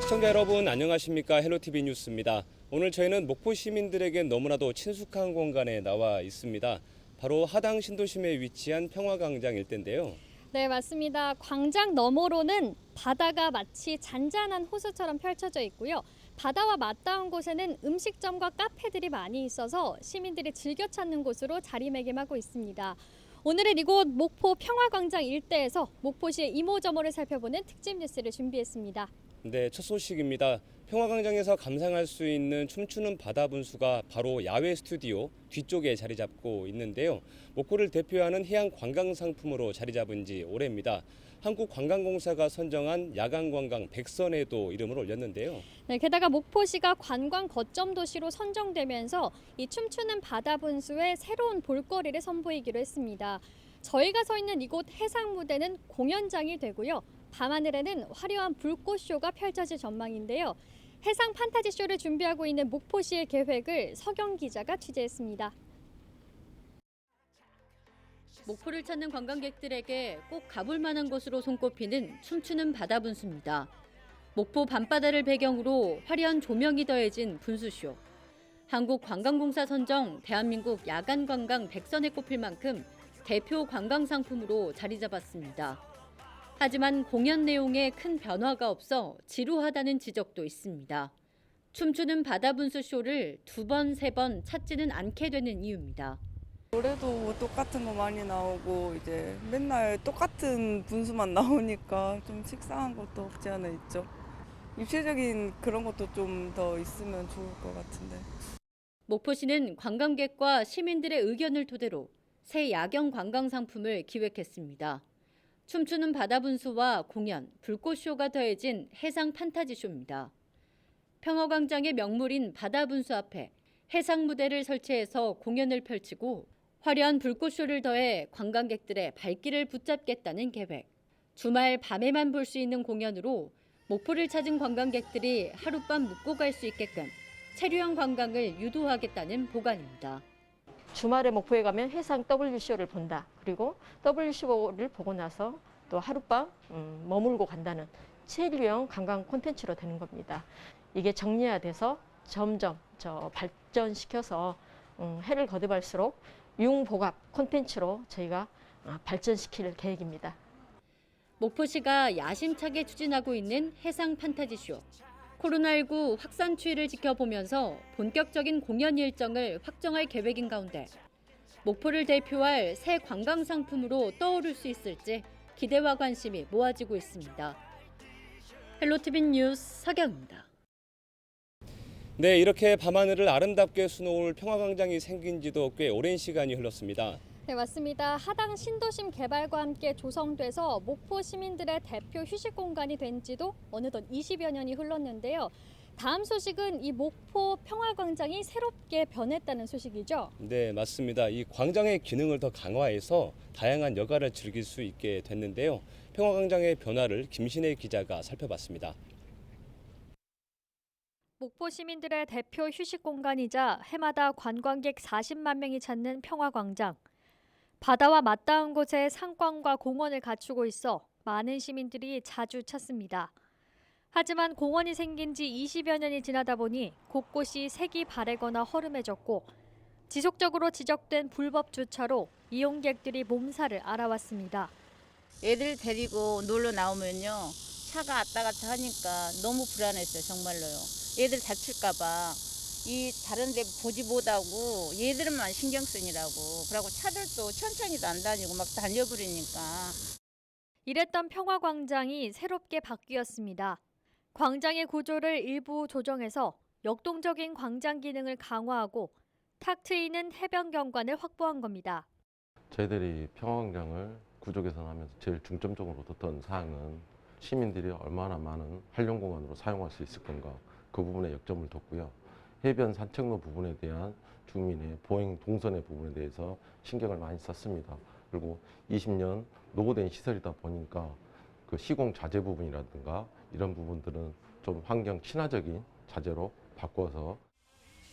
시청자 여러분 안녕하십니까? 헬로티비 뉴스입니다. 오늘 저희는 목포 시민들에게 너무나도 친숙한 공간에 나와 있습니다. 바로 하당 신도심에 위치한 평화광장 일대인데요. 네, 맞습니다. 광장 너머로는 바다가 마치 잔잔한 호수처럼 펼쳐져 있고요. 바다와 맞닿은 곳에는 음식점과 카페들이 많이 있어서 시민들이 즐겨 찾는 곳으로 자리매김하고 있습니다. 오늘은 이곳 목포 평화광장 일대에서 목포시의 이모저모를 살펴보는 특집 뉴스를 준비했습니다. 네, 첫 소식입니다. 평화광장에서 감상할 수 있는 춤추는 바다 분수가 바로 야외 스튜디오 뒤쪽에 자리 잡고 있는데요. 목포를 대표하는 해양 관광 상품으로 자리 잡은 지 오래입니다. 한국관광공사가 선정한 야간관광 백선에도 이름을 올렸는데요. 네, 게다가 목포시가 관광 거점 도시로 선정되면서 이 춤추는 바다 분수에 새로운 볼거리를 선보이기로 했습니다. 저희가 서 있는 이곳 해상 무대는 공연장이 되고요. 밤하늘에는 화려한 불꽃쇼가 펼쳐질 전망인데요. 해상 판타지 쇼를 준비하고 있는 목포시의 계획을 서경 기자가 취재했습니다. 목포를 찾는 관광객들에게 꼭 가볼 만한 곳으로 손꼽히는 춤추는 바다 분수입니다. 목포 밤바다를 배경으로 화려한 조명이 더해진 분수쇼. 한국관광공사 선정 대한민국 야간관광 백선에 꼽힐 만큼 대표 관광 상품으로 자리 잡았습니다. 하지만 공연 내용에 큰 변화가 없어 지루하다는 지적도 있습니다. 춤추는 바다 분수 쇼를 2번, 3번 찾지는 않게 되는 이유입니다. 올해도 뭐 똑같은 거 많이 나오고 이제 맨날 똑같은 분수만 나오니까 좀 식상한 것도 없지 않아 있죠. 입체적인 그런 것도 좀 더 있으면 좋을 것 같은데. 목포시는 관광객과 시민들의 의견을 토대로 새 야경 관광 상품을 기획했습니다. 춤추는 바다 분수와 공연, 불꽃쇼가 더해진 해상 판타지 쇼입니다. 평화광장의 명물인 바다 분수 앞에 해상 무대를 설치해서 공연을 펼치고 화려한 불꽃쇼를 더해 관광객들의 발길을 붙잡겠다는 계획. 주말 밤에만 볼 수 있는 공연으로 목포를 찾은 관광객들이 하룻밤 묵고 갈 수 있게끔 체류형 관광을 유도하겠다는 보관입니다. 주말에 목포에 가면 해상 WCO를 본다. 그리고 WCO를 보고 나서 또 하룻밤 머물고 간다는 체류형 관광 콘텐츠로 되는 겁니다. 이게 정리화돼서 점점 발전시켜서 해를 거듭할수록 융복합 콘텐츠로 저희가 발전시킬 계획입니다. 목포시가 야심차게 추진하고 있는 해상 판타지쇼. 코로나19 확산 추이를 지켜보면서 본격적인 공연 일정을 확정할 계획인 가운데 목포를 대표할 새 관광 상품으로 떠오를 수 있을지 기대와 관심이 모아지고 있습니다. 헬로티비 뉴스 서경입니다. 네, 이렇게 밤하늘을 아름답게 수놓을 평화광장이 생긴 지도 꽤 오랜 시간이 흘렀습니다. 네, 맞습니다. 하당 신도심 개발과 함께 조성돼서 목포 시민들의 대표 휴식 공간이 된 지도 어느덧 20여 년이 흘렀는데요. 다음 소식은 이 목포 평화광장이 새롭게 변했다는 소식이죠. 네, 맞습니다. 이 광장의 기능을 더 강화해서 다양한 여가를 즐길 수 있게 됐는데요. 평화광장의 변화를 김신혜 기자가 살펴봤습니다. 목포 시민들의 대표 휴식 공간이자 해마다 관광객 40만 명이 찾는 평화광장. 바다와 맞닿은 곳에 상권과 공원을 갖추고 있어 많은 시민들이 자주 찾습니다. 하지만 공원이 생긴 지 20여 년이 지나다 보니 곳곳이 색이 바래거나 허름해졌고 지속적으로 지적된 불법 주차로 이용객들이 몸살을 앓아왔습니다. 애들 데리고 놀러 나오면요. 차가 왔다 갔다 하니까 너무 불안했어요. 정말로요. 애들 다칠까 봐. 이 다른 데 보지 못하고 얘들만 신경 쓰느라고. 그러고 차들도 천천히도 안 다니고 막 달려버리니까. 이랬던 평화광장이 새롭게 바뀌었습니다. 광장의 구조를 일부 조정해서 역동적인 광장 기능을 강화하고 탁 트이는 해변 경관을 확보한 겁니다. 저희들이 평화광장을 구조 개선하면서 제일 중점적으로 뒀던 사항은 시민들이 얼마나 많은 한림공간으로 사용할 수 있을 건가, 그 부분에 역점을 뒀고요. 해변 산책로 부분에 대한 주민의 보행 동선의 부분에 대해서 신경을 많이 썼습니다. 그리고 20년 노후된 시설이다 보니까 그 시공 자재 부분이라든가 이런 부분들은 좀 환경 친화적인 자재로 바꿔서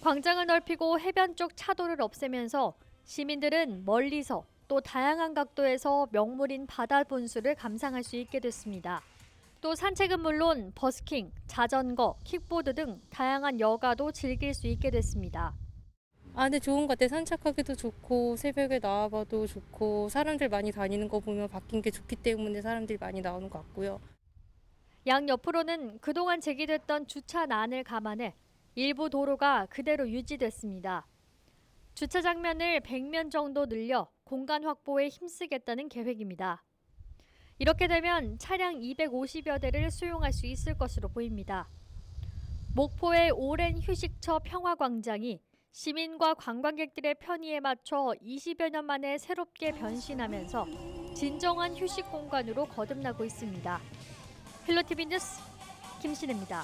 광장을 넓히고 해변 쪽 차도를 없애면서 시민들은 멀리서 또 다양한 각도에서 명물인 바다 분수를 감상할 수 있게 됐습니다. 또 산책은 물론 버스킹, 자전거, 킥보드 등 다양한 여가도 즐길 수 있게 됐습니다. 근데 좋은 것 같아요. 산책하기도 좋고 새벽에 나와봐도 좋고 사람들 많이 다니는 거 보면 바뀐 게 좋기 때문에 사람들이 많이 나오는 것 같고요. 양 옆으로는 그동안 제기됐던 주차난을 감안해 일부 도로가 그대로 유지됐습니다. 주차 장면을 100면 정도 늘려 공간 확보에 힘쓰겠다는 계획입니다. 이렇게 되면 차량 250여 대를 수용할 수 있을 것으로 보입니다. 목포의 오랜 휴식처 평화광장이 시민과 관광객들의 편의에 맞춰 20여 년 만에 새롭게 변신하면서 진정한 휴식 공간으로 거듭나고 있습니다. 헬로티비 뉴스 김신혜입니다.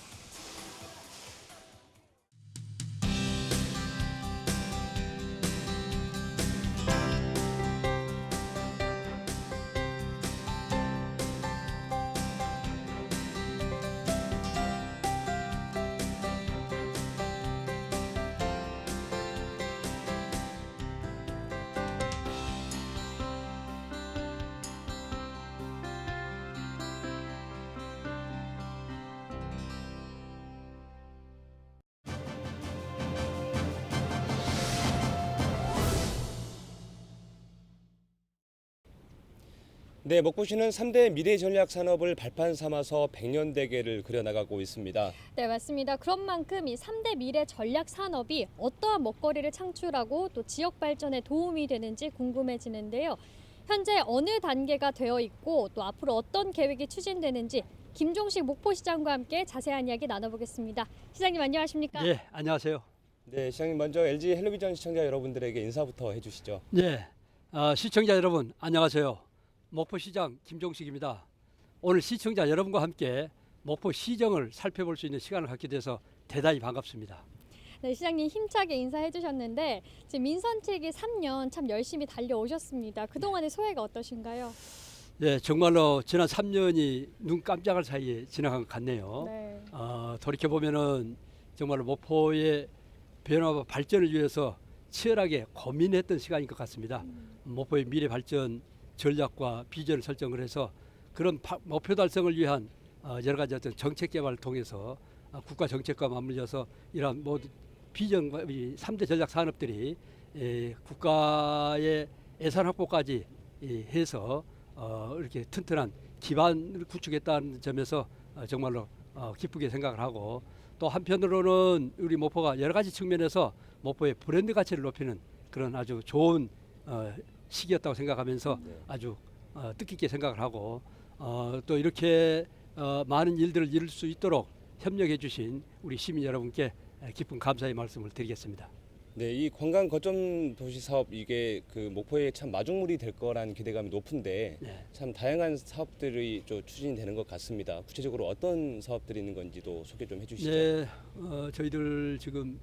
네, 목포시는 3대 미래 전략 산업을 발판 삼아서 100년 대계를 그려나가고 있습니다. 네, 맞습니다. 그런 만큼 이 3대 미래 전략 산업이 어떠한 먹거리를 창출하고 또 지역 발전에 도움이 되는지 궁금해지는데요. 현재 어느 단계가 되어 있고 또 앞으로 어떤 계획이 추진되는지 김종식 목포시장과 함께 자세한 이야기 나눠보겠습니다. 시장님 안녕하십니까? 네, 안녕하세요. 네, 시장님 먼저 LG 헬로비전 시청자 여러분들에게 인사부터 해주시죠. 네, 시청자 여러분 안녕하세요. 목포시장 김종식입니다. 오늘 시청자 여러분과 함께 목포 시정을 살펴볼 수 있는 시간을 갖게 돼서 대단히 반갑습니다. 네, 시장님 힘차게 인사해 주셨는데 지금 민선책이 3년 참 열심히 달려오셨습니다. 그동안의 소회가 어떠신가요? 네, 정말로 지난 3년이 눈 깜짝할 사이에 지나간 것 같네요. 네. 돌이켜 보면은 정말로 목포의 변화와 발전을 위해서 치열하게 고민했던 시간인 것 같습니다. 목포의 미래 발전 전략과 비전을 설정을 해서 그런 목표 달성을 위한 여러 가지 어떤 정책 개발을 통해서 국가 정책과 맞물려서 이러한 모든 비전과 3대 전략 산업들이 국가의 예산 확보까지 해서 이렇게 튼튼한 기반을 구축했다는 점에서 정말로 기쁘게 생각을 하고, 또 한편으로는 우리 목포가 여러 가지 측면에서 목포의 브랜드 가치를 높이는 그런 아주 좋은 시기였다고 생각하면서 아주 뜻깊게 생각을 하고, 또 이렇게 많은 일들을 이룰 수 있도록 협력해 주신 우리 시민 여러분께 깊은 감사의 말씀을 드리겠습니다. 네, 이 관광 거점 도시 사업 이게 그 목포에 참 마중물이 될 거란 기대감이 높은데 네. 참 다양한 사업들이 좀 추진이 되는 것 같습니다. 구체적으로 어떤 사업들이 있는 건지도 소개 좀 해주시죠. 네, 저희들 지금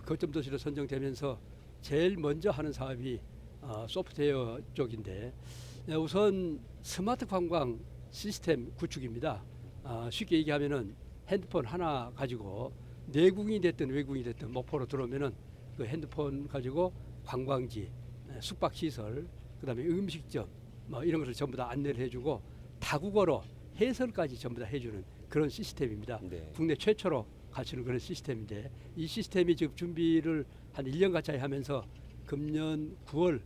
거점 도시로 선정되면서 제일 먼저 하는 사업이 소프트웨어 쪽인데, 우선 스마트 관광 시스템 구축입니다. 쉽게 얘기하면은 핸드폰 하나 가지고 내국인이 됐든 외국인이 됐든 목포로 들어오면은 그 핸드폰 가지고 관광지, 숙박 시설, 그다음에 음식점 뭐 이런 것을 전부 다 안내를 해주고 다국어로 해설까지 전부 다 해주는 그런 시스템입니다. 네. 국내 최초로 갖추는 그런 시스템인데, 이 시스템이 지금 준비를 한 1년 가까이 하면서 금년 9월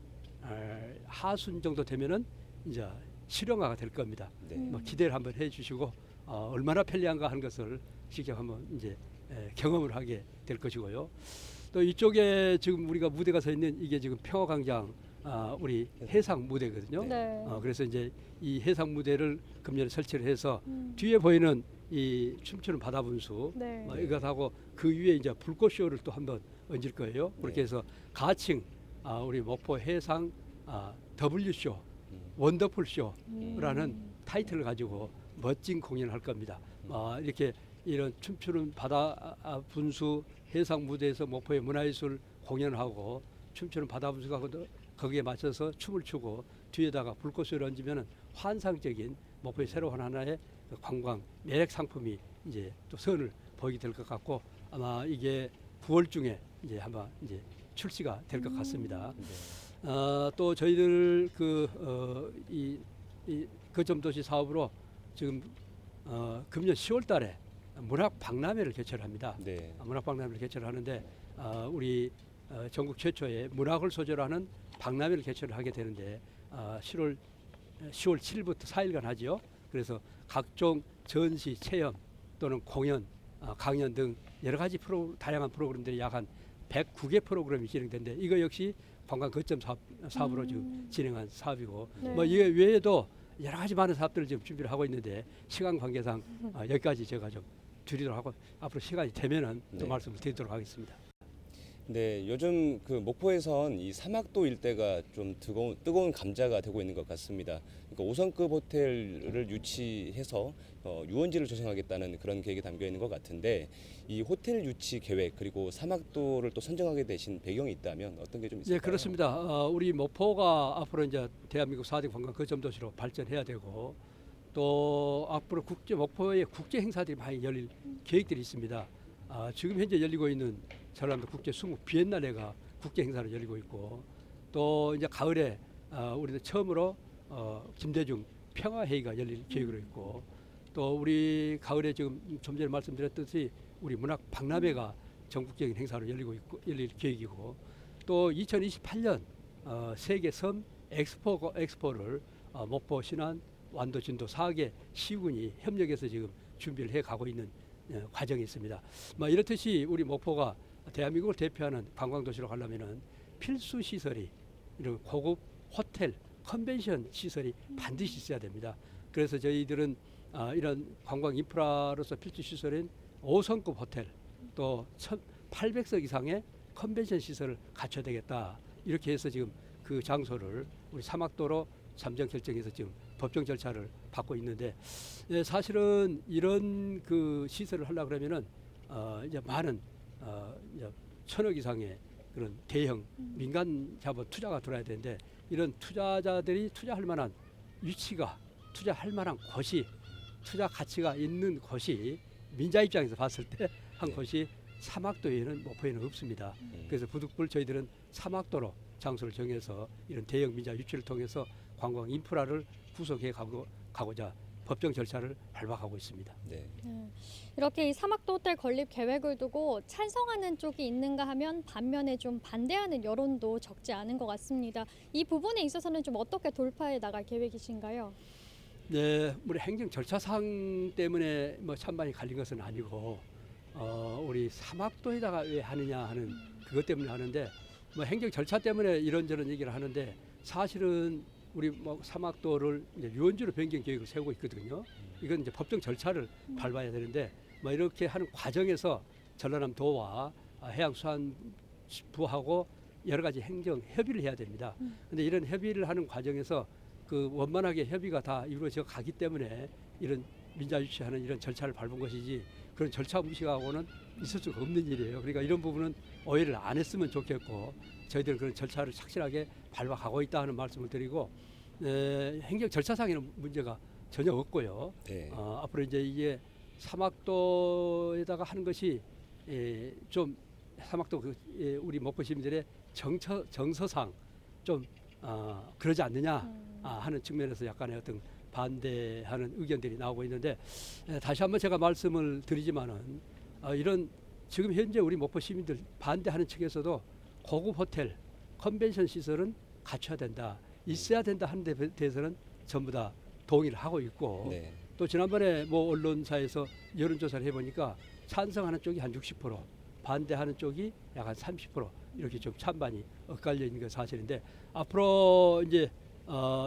하순 정도 되면은 이제 실용화가 될 겁니다. 네. 뭐 기대를 한번 해주시고 얼마나 편리한가 하는 것을 직접 한번 이제 경험을 하게 될 것이고요. 또 이쪽에 지금 우리가 무대가 서 있는 이게 지금 평화광장 우리 해상 무대거든요. 네. 그래서 이제 이 해상 무대를 금년에 설치를 해서 뒤에 보이는 이 춤추는 바다 분수 네. 이것하고 그 위에 이제 불꽃 쇼를 또 한번 얹을 거예요. 그렇게 해서 가칭 우리 목포 해상 W쇼 원더풀 쇼라는 타이틀을 가지고 멋진 공연을 할 겁니다. 이렇게 이런 춤추는 바다 분수 해상 무대에서 목포의 문화예술 공연을 하고 춤추는 바다 분수가 거기에 맞춰서 춤을 추고 뒤에다가 불꽃을 얹으면은 환상적인 목포의 새로운 하나의 관광 매력 상품이 이제 또 선을 보이게 될 것 같고, 아마 이게 9월 중에 이제 아마 이제 출시가 될 것 같습니다. 네. 또 저희들 이 거점 도시 사업으로 지금 금년 10월 달에 문학 박람회를 개최를 합니다. 네. 문학 박람회를 개최를 하는데 우리 전국 최초의 문학을 소재로 하는 박람회를 개최를 하게 되는데 10월 7일부터 4일간 하지요. 그래서 각종 전시, 체험 또는 공연, 강연 등 여러 가지 다양한 프로그램들이 약 한 109개 프로그램이 진행되는데 이거 역시 관광 거점 사업으로 지금 진행한 사업이고 네. 뭐 이게 외에도 여러 가지 많은 사업들을 지금 준비를 하고 있는데 시간 관계상 여기까지 제가 좀 드리도록 하고 앞으로 시간이 되면은 또 네. 말씀을 드리도록 하겠습니다. 네, 요즘 그 목포에선 이 사막도 일대가 좀 뜨거운 감자가 되고 있는 것 같습니다. 그러니까 5성급 호텔을 유치해서 유원지를 조성하겠다는 그런 계획이 담겨 있는 것 같은데 이 호텔 유치 계획 그리고 사막도를 또 선정하게 되신 배경이 있다면 어떤 게 좀 있을까요? 네, 그렇습니다. 우리 목포가 앞으로 이제 대한민국 4대 관광 거점 도시로 발전해야 되고 또 앞으로 목포에 국제 행사들이 많이 열릴 계획들이 있습니다. 지금 현재 열리고 있는 전라도 국제 수묵 비엔날레가 국제 행사로 열리고 있고 또 이제 가을에 우리도 처음으로 김대중 평화회의가 열릴 계획으로 있고 또 우리 가을에 지금 좀 전에 말씀드렸듯이 우리 문학 박람회가 전국적인 행사로 열릴 계획이고 또 2028년 세계 섬 엑스포를 목포, 신안, 완도, 진도 4개 시군이 협력해서 지금 준비를 해가고 있는 과정이 있습니다. 이렇듯이 우리 목포가 대한민국을 대표하는 관광도시로 가려면은 필수 시설이 이런 고급 호텔, 컨벤션 시설이 반드시 있어야 됩니다. 그래서 저희들은 이런 관광 인프라로서 필수 시설인 5성급 호텔 또 1,800석 이상의 컨벤션 시설을 갖춰야 되겠다. 이렇게 해서 지금 그 장소를 우리 사막도로 잠정 결정해서 지금 법정 절차를 받고 있는데 사실은 이런 그 시설을 하려 그러면은 이제 많은 이제 1,000억 이상의 그런 대형 민간 자본 투자가 들어야 되는데 이런 투자자들이 투자할 만한 위치가 투자할 만한 곳이 투자 가치가 있는 곳이 민자 입장에서 봤을 때 한 곳이 사막도에는 목포에는 없습니다. 그래서 부득불 저희들은 사막도로 장소를 정해서 이런 대형 민자 유치를 통해서 관광 인프라를 구성해 가고자 법정 절차를 밟아가고 있습니다. 네. 이렇게 이 사막도 호텔 건립 계획을 두고 찬성하는 쪽이 있는가 하면 반면에 좀 반대하는 여론도 적지 않은 것 같습니다. 이 부분에 있어서는 좀 어떻게 돌파해 나갈 계획이신가요? 네, 우리 행정 절차상 때문에 뭐 찬반이 갈린 것은 아니고 우리 사막도에다가 왜 하느냐 하는 그것 때문에 하는데 뭐 행정 절차 때문에 이런저런 얘기를 하는데 사실은 우리 뭐 사막도를 이제 유원지로 변경 계획을 세우고 있거든요. 이건 이제 법정 절차를 밟아야 되는데 뭐 이렇게 하는 과정에서 전라남도와 해양수산부하고 여러 가지 행정 협의를 해야 됩니다. 근데 이런 협의를 하는 과정에서 그 원만하게 협의가 다 이루어져 가기 때문에 이런 민자 유치하는 이런 절차를 밟은 것이지 그런 절차 무시하고는 있을 수가 없는 일이에요. 그러니까 이런 부분은 오해를 안 했으면 좋겠고 저희들은 그런 절차를 착실하게 밟아가고 있다 하는 말씀을 드리고 행정 절차상에는 문제가 전혀 없고요. 네. 앞으로 이제 이게 사막도에다가 하는 것이 좀 사막도 우리 목포 시민들의 정서상 좀 그러지 않느냐 하는 측면에서 약간의 어떤 반대하는 의견들이 나오고 있는데 다시 한번 제가 말씀을 드리지만은 이런 지금 현재 우리 목포 시민들 반대하는 측에서도 고급 호텔, 컨벤션 시설은 갖춰야 된다, 있어야 된다 하는 데 대해서는 전부 다 동의를 하고 있고 네. 또 지난번에 뭐 언론사에서 여론조사를 해보니까 찬성하는 쪽이 한 60%, 반대하는 쪽이 약 한 30% 이렇게 좀 찬반이 엇갈려 있는 게 사실인데 앞으로 이제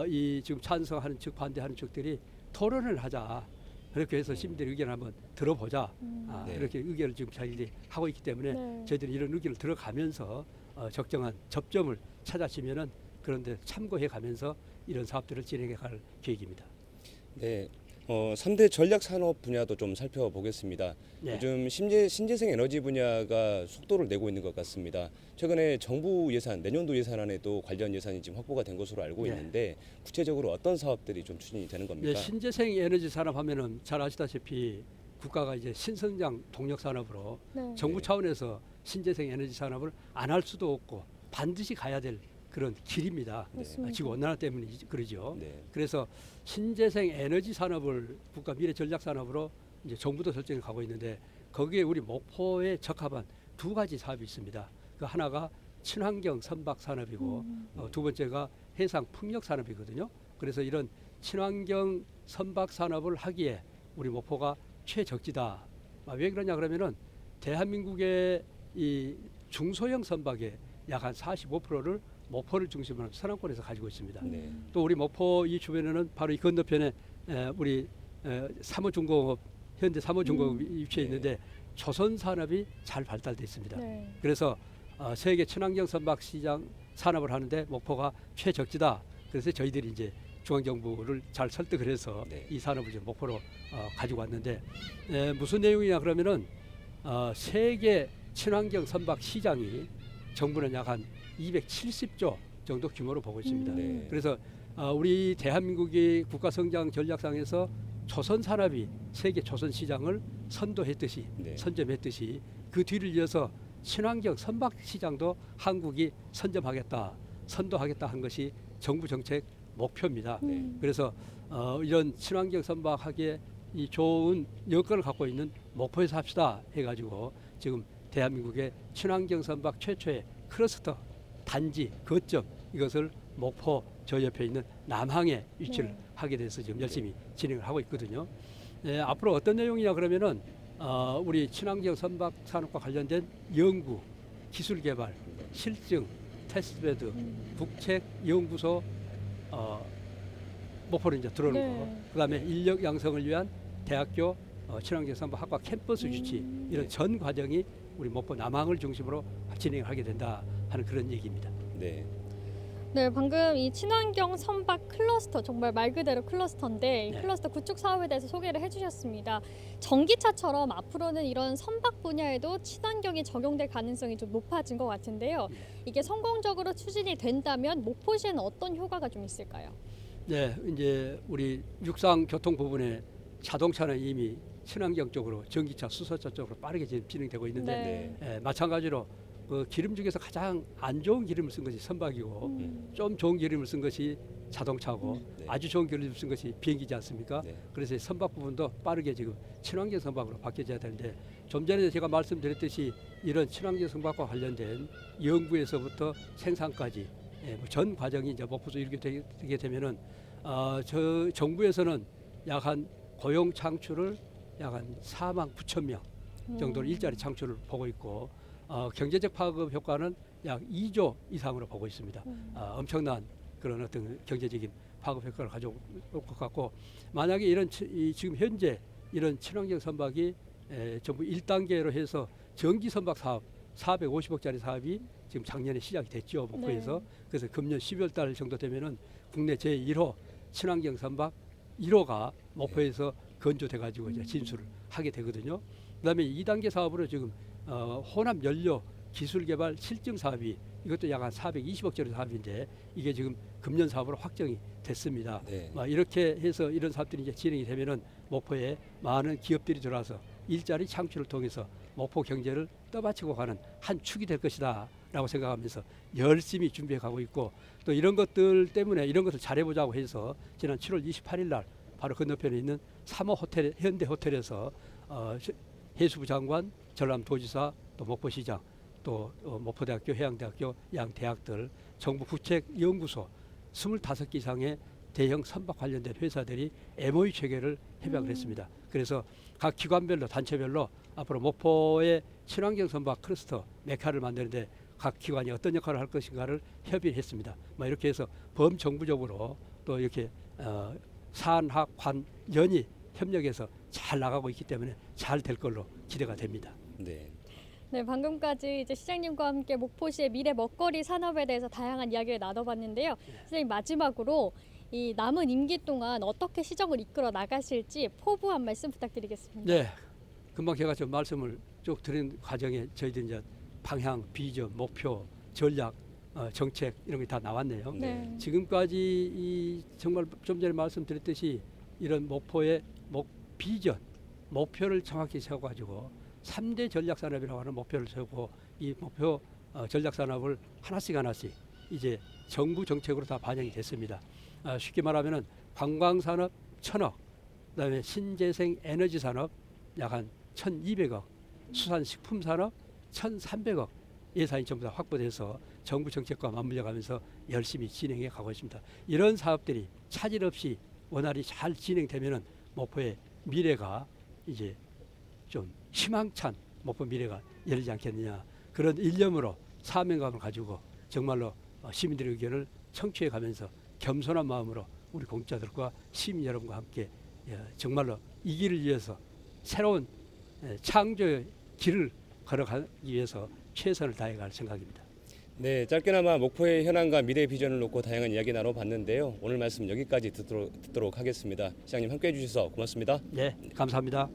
이 지금 찬성하는 측 반대하는 측들이 토론을 하자 그렇게 해서 시민들의 의견을 한번 들어보자 네. 이렇게 의견을 지금 저희들이 하고 있기 때문에 네. 저희들이 이런 의견을 들어가면서 적정한 접점을 찾아지면은 그런데 참고해 가면서 이런 사업들을 진행해 갈 계획입니다. 네. 3대 전략 산업 분야도 좀 살펴보겠습니다. 네. 요즘 신재생 에너지 분야가 속도를 내고 있는 것 같습니다. 최근에 정부 예산, 내년도 예산안에도 관련 예산이 지금 확보가 된 것으로 알고 네. 있는데 구체적으로 어떤 사업들이 좀 추진이 되는 겁니까? 네, 신재생 에너지 산업 하면은 잘 아시다시피 국가가 이제 신성장 동력 산업으로 네. 정부 차원에서 신재생 에너지 산업을 안 할 수도 없고 반드시 가야 될 그런 길입니다. 맞습니다. 지구 온난화 때문에 그러죠. 네. 그래서 신재생 에너지 산업을 국가 미래 전략 산업으로 이제 정부도 설정해 가고 있는데 거기에 우리 목포에 적합한 두 가지 사업이 있습니다. 그 하나가 친환경 선박 산업이고 두 번째가 해상 풍력 산업이거든요. 그래서 이런 친환경 선박 산업을 하기에 우리 목포가 최적지다. 왜 그러냐 그러면은 대한민국의 이 중소형 선박의 약 한 45%를 목포를 중심으로 서남권에서 가지고 있습니다. 네. 또 우리 목포 이 주변에는 바로 이 건너편에 우리 삼호중공업 현대 삼호중공업이 위치해 있는데 조선 산업이 잘 발달돼 있습니다. 네. 그래서 세계 친환경 선박 시장 산업을 하는데 목포가 최적지다. 그래서 저희들이 이제 중앙정부를 잘 설득을 해서 네. 이 산업을 이제 목포로 가지고 왔는데 무슨 내용이냐 그러면은 세계 친환경 선박 시장이 정부는 약 한 270조 정도 규모로 보고 있습니다. 네. 그래서 우리 대한민국이 국가성장 전략상에서 조선 산업이 세계 조선 시장을 선도했듯이 네. 선점했듯이 그 뒤를 이어서 친환경 선박 시장도 한국이 선도하겠다 한 것이 정부 정책 목표입니다. 네. 그래서 이런 친환경 선박하기에 이 좋은 여건을 갖고 있는 목포에서 합시다 해가지고 지금 대한민국의 친환경 선박 최초의 클러스터 단지 거점 이것을 목포 저 옆에 있는 남항에 위치를 네. 하게 돼서 지금 열심히 진행을 하고 있거든요. 앞으로 어떤 내용이냐 그러면은 우리 친환경 선박 산업과 관련된 연구, 기술 개발, 실증, 테스트베드, 국책 연구소 목포로 이제 들어오는 네. 거. 그다음에 인력 양성을 위한 대학교 친환경 선박 학과 캠퍼스 유치 이런 전 과정이 우리 목포 남항을 중심으로 진행을 하게 된다 하는 그런 얘기입니다. 네. 네, 방금 이 친환경 선박 클러스터 정말 말 그대로 클러스터인데 이 네. 클러스터 구축 사업에 대해서 소개를 해주셨습니다. 전기차처럼 앞으로는 이런 선박 분야에도 친환경이 적용될 가능성이 좀 높아진 것 같은데요. 이게 성공적으로 추진이 된다면 목포시에는 어떤 효과가 좀 있을까요? 네, 이제 우리 육상 교통 부분에 자동차는 이미 친환경 쪽으로 전기차, 수소차 쪽으로 빠르게 지금 진행되고 있는데 네. 마찬가지로 그 기름 중에서 가장 안 좋은 기름을 쓴 것이 선박이고 좀 좋은 기름을 쓴 것이 자동차고 네. 아주 좋은 기름을 쓴 것이 비행기지 않습니까? 네. 그래서 이 선박 부분도 빠르게 지금 친환경 선박으로 바뀌어져야 되는데 좀 전에 제가 말씀드렸듯이 이런 친환경 선박과 관련된 연구에서부터 생산까지 뭐전 과정이 이제 목포에서 이렇게 되게 되면은 저 정부에서는 약 한 고용 창출을 약 한 4만 9천 명 정도로 일자리 창출을 보고 있고 경제적 파급 효과는 약 2조 이상으로 보고 있습니다. 엄청난 그런 어떤 경제적인 파급 효과를 가져올 것 같고 만약에 이런 지금 현재 이런 친환경 선박이 전부 1단계로 해서 전기 선박 사업 450억짜리 사업이 지금 작년에 시작이 됐죠 목포에서. 그래서 금년 12월 달 정도 되면은 국내 제1호 친환경 선박 1호가 목포에서 건조돼 가지고 이제 진수를 하게 되거든요. 그다음에 2단계 사업으로 지금 혼합 연료 기술 개발 실증 사업이 이것도 약 한 420억짜리 사업인데 이게 지금 금년 사업으로 확정이 됐습니다. 네. 이렇게 해서 이런 사업들이 이제 진행이 되면은 목포에 많은 기업들이 들어와서 일자리 창출을 통해서 목포 경제를 떠받치고 가는 한 축이 될 것이다라고 생각하면서 열심히 준비해 가고 있고 또 이런 것들 때문에 이런 것을 잘해보자고 해서 지난 7월 28일 날 바로 건너편에 있는 3호 호텔 현대 호텔에서 해수부 장관, 전남도지사, 또 목포시장, 또 목포대학교, 해양대학교, 양 대학들, 정부 국책연구소 25개 이상의 대형 선박 관련된 회사들이 MOU 체결을 협약을 했습니다. 그래서 각 기관별로 단체별로 앞으로 목포의 친환경 선박 클러스터 메카를 만드는데 각 기관이 어떤 역할을 할 것인가를 협의를 했습니다. 이렇게 해서 범정부적으로 또 이렇게 산학, 관, 연이 협력해서 잘 나가고 있기 때문에 잘 될 걸로 기대가 됩니다. 네. 네, 방금까지 이제 시장님과 함께 목포시의 미래 먹거리 산업에 대해서 다양한 이야기를 나눠봤는데요. 시장님 마지막으로 이 남은 임기 동안 어떻게 시정을 이끌어 나가실지 포부 한 말씀 부탁드리겠습니다. 네, 금방 제가 좀 말씀을 쭉 드린 과정에 저희들 이제 방향, 비전, 목표, 전략, 정책 이런 게 다 나왔네요. 네. 지금까지 이 정말 좀 전에 말씀드렸듯이 이런 목포의 비전, 목표를 정확히 세워가지고 3대 전략 산업이라고 하는 목표를 세우고 이 목표 전략 산업을 하나씩 이제 정부 정책으로 다 반영이 됐습니다. 쉽게 말하면은 관광산업 1,000억, 그다음에 신재생 에너지 산업 약 한 1,200억, 수산식품산업 1,300억 예산이 전부 다 확보돼서 정부 정책과 맞물려가면서 열심히 진행해 가고 있습니다. 이런 사업들이 차질 없이 원활히 잘 진행되면은 목포의 미래가 이제 좀 희망찬 목포 미래가 열리지 않겠느냐, 그런 일념으로 사명감을 가지고 정말로 시민들의 의견을 청취해 가면서 겸손한 마음으로 우리 공직자들과 시민 여러분과 함께 정말로 이 길을 위해서 새로운 창조의 길을 걸어가기 위해서 최선을 다해갈 생각입니다. 네, 짧게나마 목포의 현안과 미래 비전을 놓고 다양한 이야기 나눠봤는데요. 오늘 말씀 여기까지 듣도록 하겠습니다. 시장님 함께해 주셔서 고맙습니다. 네, 감사합니다.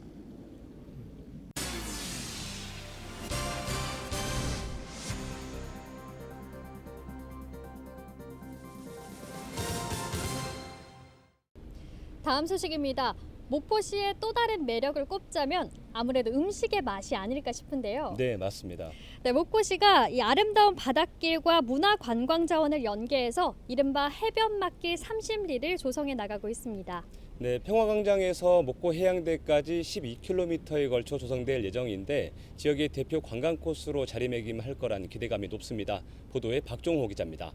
다음 소식입니다. 목포시의 또 다른 매력을 꼽자면 아무래도 음식의 맛이 아닐까 싶은데요. 네, 맞습니다. 네, 목포시가 이 아름다운 바닷길과 문화관광 자원을 연계해서 이른바 해변맛길 30리를 조성해 나가고 있습니다. 네, 평화광장에서 목포 해양대까지 12km에 걸쳐 조성될 예정인데 지역의 대표 관광 코스로 자리매김할 거란 기대감이 높습니다. 보도에 박종호 기자입니다.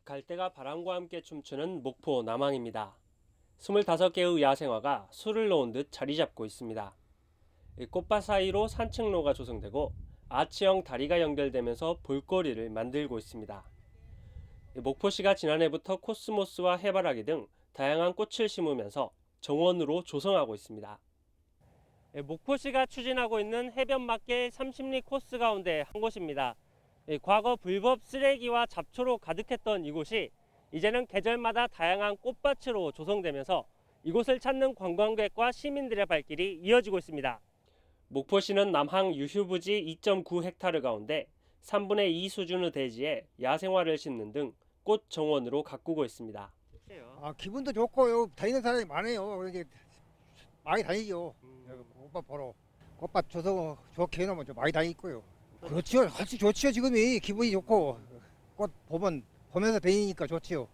갈대가 바람과 함께 춤추는 목포 남항입니다. 25개의 야생화가 술을 놓은 듯 자리 잡고 있습니다. 꽃밭 사이로 산책로가 조성되고 아치형 다리가 연결되면서 볼거리를 만들고 있습니다. 목포시가 지난해부터 코스모스와 해바라기 등 다양한 꽃을 심으면서 정원으로 조성하고 있습니다. 목포시가 추진하고 있는 해변맛길 30리 코스 가운데 한 곳입니다. 과거 불법 쓰레기와 잡초로 가득했던 이곳이 이제는 계절마다 다양한 꽃밭으로 조성되면서 이곳을 찾는 관광객과 시민들의 발길이 이어지고 있습니다. 목포시는 남항 유휴부지 2.9헥타르 가운데 3분의 2 수준의 대지에 야생화를 심는 등 꽃 정원으로 가꾸고 있습니다. 기분도 좋고요. 다니는 사람이 많아요. 이게 많이 다니죠. 꽃밭 보러. 꽃밭 조성 좋게 해놓으면 좀 많이 다니고요. 그렇죠. 아주 좋지요. 지금이 기분이 좋고 꽃 보면서 다니니까 좋지요.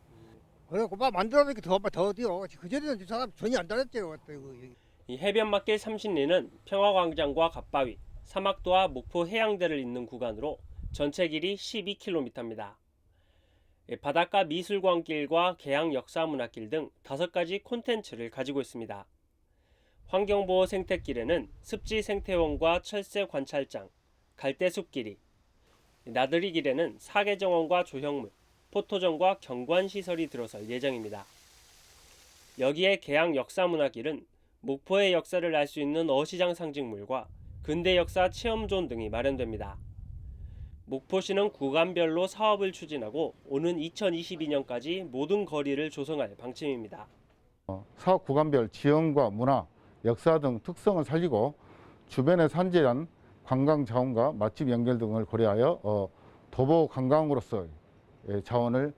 그래 꽃밭 만들어놓으니까 더 어디요. 그전에는 사람 전혀 안 다녔죠. 이 해변맛길 30리는 평화광장과 갓바위, 사막도와 목포 해양대를 잇는 구간으로 전체 길이 12km입니다. 바닷가 미술광길과 계양 역사문화길 등 5가지 콘텐츠를 가지고 있습니다. 환경보호 생태길에는 습지 생태원과 철새 관찰장, 갈대숲길이, 나들이 길에는 사계정원과 조형물, 포토전과 경관시설이 들어설 예정입니다. 여기에 계양 역사문화길은 목포의 역사를 알 수 있는 어시장 상징물과 근대 역사 체험존 등이 마련됩니다. 목포시는 구간별로 사업을 추진하고 오는 2022년까지 모든 거리를 조성할 방침입니다. 사업 구간별 지형과 문화, 역사 등 특성을 살리고 주변의 산재한 관광 자원과 맛집 연결 등을 고려하여 도보 관광으로서의 자원을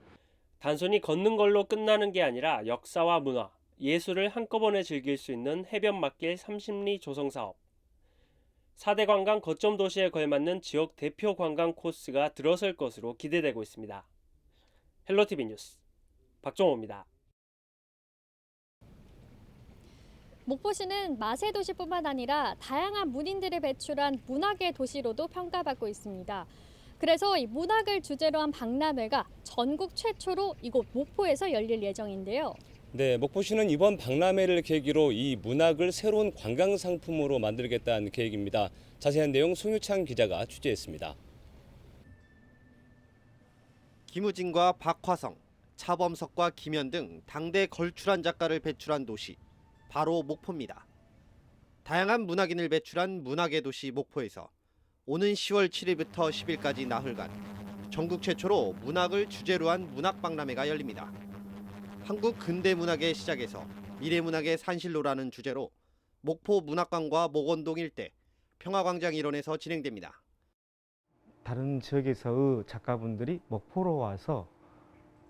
단순히 걷는 걸로 끝나는 게 아니라 역사와 문화, 예술을 한꺼번에 즐길 수 있는 해변맛길 30리 조성 사업. 4대 관광 거점 도시에 걸맞는 지역 대표 관광 코스가 들어설 것으로 기대되고 있습니다. 헬로티비 뉴스 박종호입니다. 목포시는 맛의 도시뿐만 아니라 다양한 문인들을 배출한 문학의 도시로도 평가받고 있습니다. 그래서 이 문학을 주제로 한 박람회가 전국 최초로 이곳 목포에서 열릴 예정인데요. 네, 목포시는 이번 박람회를 계기로 이 문학을 새로운 관광 상품으로 만들겠다는 계획입니다. 자세한 내용 송유창 기자가 취재했습니다. 김우진과 박화성, 차범석과 김현 등 당대 걸출한 작가를 배출한 도시, 바로 목포입니다. 다양한 문학인을 배출한 문학의 도시 목포에서 오는 10월 7일부터 10일까지 나흘간 전국 최초로 문학을 주제로 한 문학박람회가 열립니다. 한국 근대 문학의 시작에서 미래 문학의 산실로라는 주제로 목포 문학관과 목원동 일대 평화광장 일원에서 진행됩니다. 다른 지역에서의 작가분들이 목포로 와서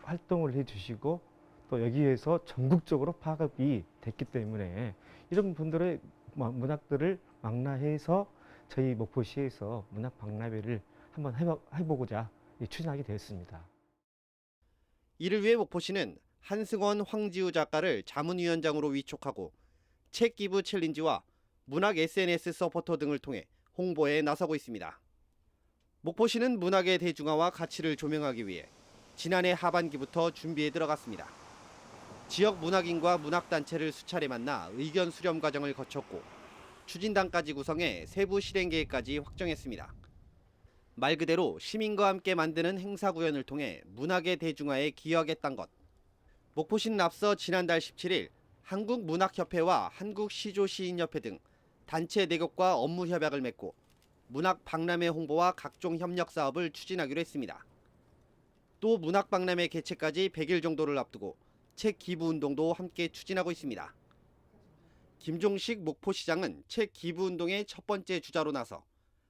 활동을 해주시고 또 여기에서 전국적으로 파급이 됐기 때문에 이런 분들의 문학들을 망라해서 저희 목포시에서 문학 박람회를 한번 해보고자 추진하게 되었습니다. 이를 위해 목포시는 한승원, 황지우 작가를 자문위원장으로 위촉하고 책 기부 챌린지와 문학 SNS 서포터 등을 통해 홍보에 나서고 있습니다. 목포시는 문학의 대중화와 가치를 조명하기 위해 지난해 하반기부터 준비에 들어갔습니다. 지역 문학인과 문학단체를 수차례 만나 의견 수렴 과정을 거쳤고 추진단까지 구성해 세부 실행 계획까지 확정했습니다. 말 그대로 시민과 함께 만드는 행사 구현을 통해 문학의 대중화에 기여하겠다는 것. 목포시는 앞서 지난달 17일 한국문학협회와 한국시조시인협회 등 단체 내곡과 업무 협약을 맺고 문학 박람회 홍보와 각종 협력 사업을 추진하기로 했습니다. 또 문학 박람회 개최까지 100일 정도를 앞두고 책 기부 운동도 함께 추진하고 있습니다. 김종식 목포시장은 책 기부 운동의 첫 번째 주자로 나서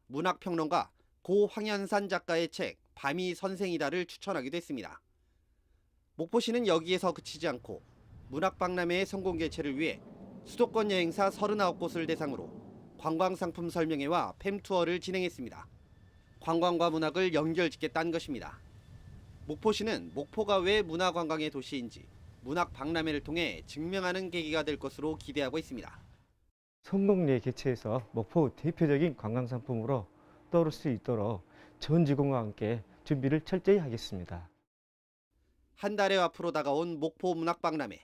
문학평론가 고 황현산 작가의 책 밤이 선생이다를 추천하기도 했습니다. 목포시는 여기에서 그치지 않고 문학박람회의 성공 개최를 위해 수도권 여행사 39곳을 대상으로 관광상품 설명회와 팸투어를 진행했습니다. 관광과 문학을 연결짓겠다는 것입니다. 목포시는 목포가 왜 문화관광의 도시인지 문학박람회를 통해 증명하는 계기가 될 것으로 기대하고 있습니다. 성공리에 개최해서 목포 대표적인 관광상품으로 떠오를 수 있도록 전 직원과 함께 준비를 철저히 하겠습니다. 한 달여 앞으로 다가온 목포 문학박람회.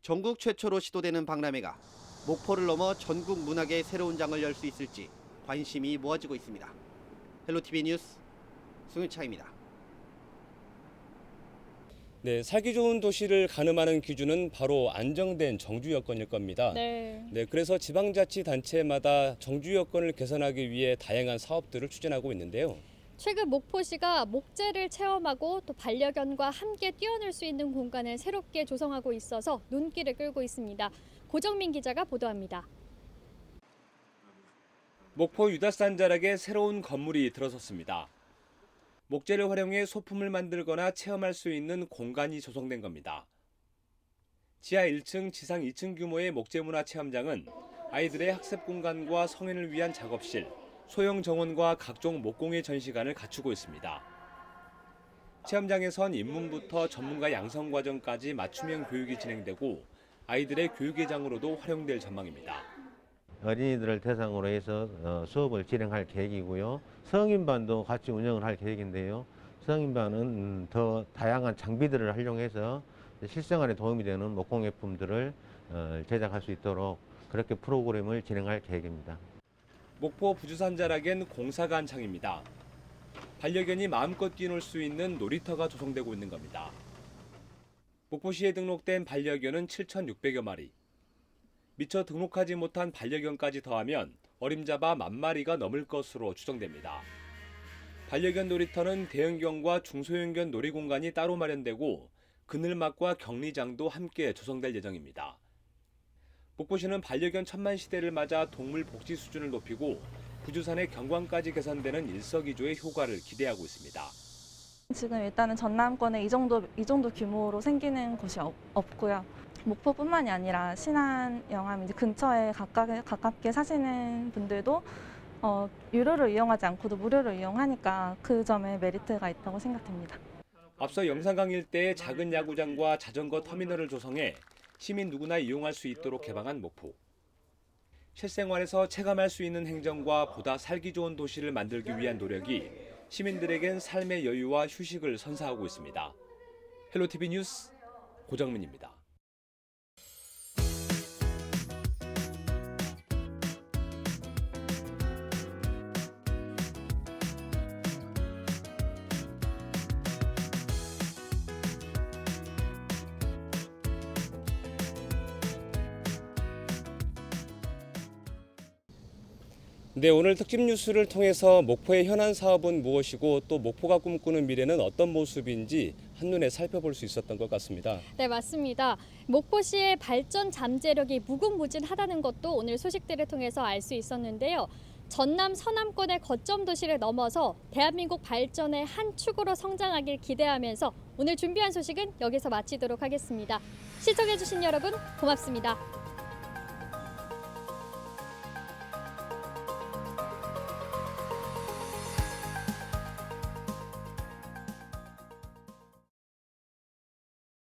전국 최초로 시도되는 박람회가 목포를 넘어 전국 문학의 새로운 장을 열 수 있을지 관심이 모아지고 있습니다. 헬로티비 뉴스 송유창입니다. 네, 살기 좋은 도시를 가늠하는 기준은 바로 안정된 정주 여건일 겁니다. 네. 그래서 지방자치단체마다 정주 여건을 개선하기 위해 다양한 사업들을 추진하고 있는데요. 최근 목포시가 목재를 체험하고 또 반려견과 함께 뛰어놀 수 있는 공간을 새롭게 조성하고 있어서 눈길을 끌고 있습니다. 고정민 기자가 보도합니다. 목포 유다산 자락에 새로운 건물이 들어섰습니다. 목재를 활용해 소품을 만들거나 체험할 수 있는 공간이 조성된 겁니다. 지하 1층, 지상 2층 규모의 목재문화 체험장은 아이들의 학습 공간과 성인을 위한 작업실, 소형 정원과 각종 목공의 전시관을 갖추고 있습니다. 체험장에선 입문부터 전문가 양성 과정까지 맞춤형 교육이 진행되고 아이들의 교육의장으로도 활용될 전망입니다. 어린이들을 대상으로 해서 수업을 진행할 계획이고요. 성인반도 같이 운영을 할 계획인데요. 성인반은 더 다양한 장비들을 활용해서 실생활에 도움이 되는 목공예품들을 제작할 수 있도록 그렇게 프로그램을 진행할 계획입니다. 목포 부주산 자락엔 공사가 한창입니다. 반려견이 마음껏 뛰놀 수 있는 놀이터가 조성되고 있는 겁니다. 목포시에 등록된 반려견은 7,600여 마리. 미처 등록하지 못한 반려견까지 더하면 어림잡아 10,000마리가 넘을 것으로 추정됩니다. 반려견 놀이터는 대형견과 중소형견 놀이공간이 따로 마련되고 그늘막과 격리장도 함께 조성될 예정입니다. 목포시는 반려견 1000만 시대를 맞아 동물 복지 수준을 높이고 부주산의 경관까지 개선되는 일석이조의 효과를 기대하고 있습니다. 지금 일단은 전남권에 이 정도 규모로 생기는 곳이 없고요. 목포뿐만이 아니라 신안, 영암 이제 근처에 가깝게 사시는 분들도 유료를 이용하지 않고도 무료로 이용하니까 그 점에 메리트가 있다고 생각됩니다. 앞서 영산강 일대에 작은 야구장과 자전거 터미널을 조성해 시민 누구나 이용할 수 있도록 개방한 목포. 실생활에서 체감할 수 있는 행정과 보다 살기 좋은 도시를 만들기 위한 노력이 시민들에겐 삶의 여유와 휴식을 선사하고 있습니다. 헬로티비 뉴스 고정민입니다. 네, 오늘 특집 뉴스를 통해서 목포의 현안 사업은 무엇이고 또 목포가 꿈꾸는 미래는 어떤 모습인지 한눈에 살펴볼 수 있었던 것 같습니다. 네, 맞습니다. 목포시의 발전 잠재력이 무궁무진하다는 것도 오늘 소식들을 통해서 알 수 있었는데요. 전남 서남권의 거점 도시를 넘어서 대한민국 발전의 한 축으로 성장하길 기대하면서 오늘 준비한 소식은 여기서 마치도록 하겠습니다. 시청해주신 여러분 고맙습니다.